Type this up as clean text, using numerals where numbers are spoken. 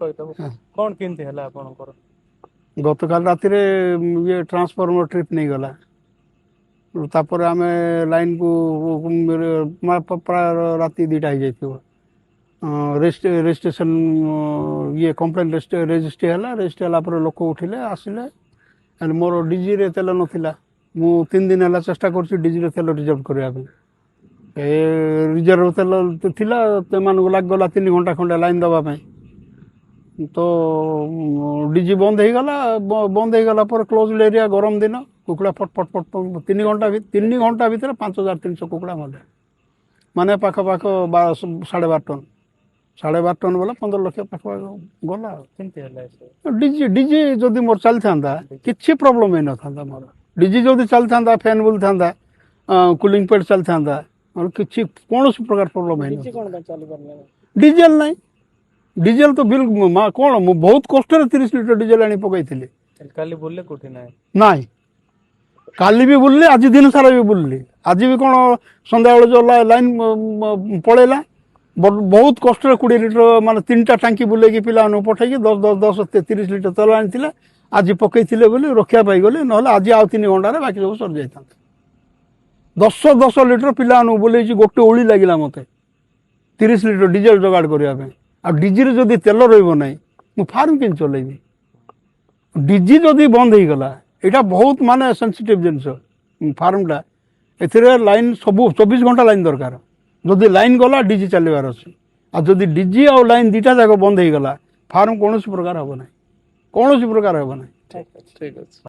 କହିଦେବୁ କ'ଣ କେମିତି ହେଲା ଆପଣଙ୍କର? ଗତକାଲି ରାତିରେ ଇଏ ଟ୍ରାନ୍ସଫର୍ମର ଟ୍ରିପ୍ ନେଇଗଲା। ତାପରେ ଆମେ ଲାଇନ୍କୁ ପ୍ରାୟ ରାତି 2ଟା ହେଇଯାଇଥିବ। ରେଜିଷ୍ଟ୍ରେସନ୍ ଇଏ କମ୍ପ୍ଲେନ୍ ରେଜିଷ୍ଟ୍ରି ହେଲା। ରେଜିଷ୍ଟ୍ରି ହେଲା ପରେ ଲୋକ ଉଠିଲେ ଆସିଲେ। ହେଲେ ମୋର ଡିଜିରେ ତେଲ ନଥିଲା। ମୁଁ 3 ଦିନ ହେଲା ଚେଷ୍ଟା କରୁଛି ଡିଜିରେ ତେଲ ରିଜର୍ଭ କରିବା ପାଇଁ। ଏ ରିଜର୍ଭ ତେଲ ଥିଲା, ସେମାନଙ୍କୁ ଲାଗିଗଲା 3 ଘଣ୍ଟା ଖଣ୍ଡେ ଲାଇନ୍ ଦେବା ପାଇଁ। ତ ଡିଜି ବନ୍ଦ ହେଇଗଲା। ବନ୍ଦ ହେଇଗଲା ପରେ କ୍ଲୋଜ୍ଡ ଏରିଆ, ଗରମ ଦିନ, କୁକୁଡ଼ା ଫଟ ଫଟ ଫଟ 3 ଘଣ୍ଟା ଭିତରେ 5300 କୁକୁଡ଼ା ମଲେ। ମାନେ ପାଖପାଖ 12.5 ଟନ୍। 12.5 ଟନ୍ ବୋଲେ 15 ଲକ୍ଷ ପାଖପାଖ ଗଲା। କେମିତି ହେଲା? ଡିଜି ଯଦି ମୋର ଚାଲିଥାନ୍ତା କିଛି ପ୍ରୋବ୍ଲେମ୍ ହେଇନଥାନ୍ତା। ମୋର ଡିଜି ଯଦି ଚାଲିଥାନ୍ତା, ଫ୍ୟାନ୍ ବୁଲିଥାନ୍ତା, କୁଲିଂ ପ୍ୟାଡ୍ ଚାଲିଥାନ୍ତା, ମୋର କିଛି କୌଣସି ପ୍ରକାର ପ୍ରୋବ୍ଲେମ୍ ହେଇନଥାନ୍ତା। ଡିଜେଲ ନାହିଁ। ଡିଜେଲ ତ ବିଲ୍ କ'ଣ ମୁଁ ବହୁତ କଷ୍ଟରେ 30 ଲିଟର ଡିଜେଲ ଆଣି ପକାଇଥିଲି। କାଲି ବୁଲିଲେ କୋଉଠି ନାଇଁ, କାଲି ବି ବୁଲିଲି, ଆଜି ଦିନ ସାରା ବି ବୁଲିଲି। ଆଜି ବି କ'ଣ ସନ୍ଧ୍ୟାବେଳେ ଯେଉଁ ଲାଇନ୍ ପଳେଇଲା, ବହୁତ କଷ୍ଟରେ 20 ଲିଟର ମାନେ 3ଟା ଟାଙ୍କି ବୁଲେଇକି ପିଲାମାନଙ୍କୁ ପଠେଇକି 10 ଲିଟର ତେଲ ଆଣିଥିଲେ। ଆଜି ପକେଇଥିଲେ ବୋଲି ରକ୍ଷା ପାଇଗଲି, ନହେଲେ ଆଜି ଆଉ 3 ଘଣ୍ଟାରେ ବାକି ସବୁ ସରିଯାଇଥାନ୍ତା। 10 ଲିଟର ପିଲାମାନଙ୍କୁ ବୁଲେଇଛି, ଗୋଟେ ଓଳି ଲାଗିଲା ମୋତେ 30 ଲିଟର ଡିଜେଲ ଯୋଗାଡ଼ କରିବା ପାଇଁ। ଆଉ ଡିଜିରେ ଯଦି ତେଲ ରହିବ ନାହିଁ, ମୁଁ ଫାର୍ମ କେମିତି ଚଲେଇବି? ଡିଜି ଯଦି ବନ୍ଦ ହେଇଗଲା, ଏଇଟା ବହୁତ ମାନେ ସେନ୍ସିଟିଭ୍ ଜିନିଷ ଫାର୍ମଟା। ଏଥିରେ ଲାଇନ୍ ସବୁ 24 ଘଣ୍ଟା ଲାଇନ୍ ଦରକାର। ଯଦି ଲାଇନ୍ ଗଲା, ଡିଜି ଚାଲିବାର ଅଛି। ଆଉ ଯଦି ଡିଜି ଆଉ ଲାଇନ୍ 2ଟା ଯାକ ବନ୍ଦ ହେଇଗଲା, ଫାର୍ମ କୌଣସି ପ୍ରକାର ହେବ ନାହିଁ, କୌଣସି ପ୍ରକାର ହେବ ନାହିଁ। ଠିକ୍ ଅଛି।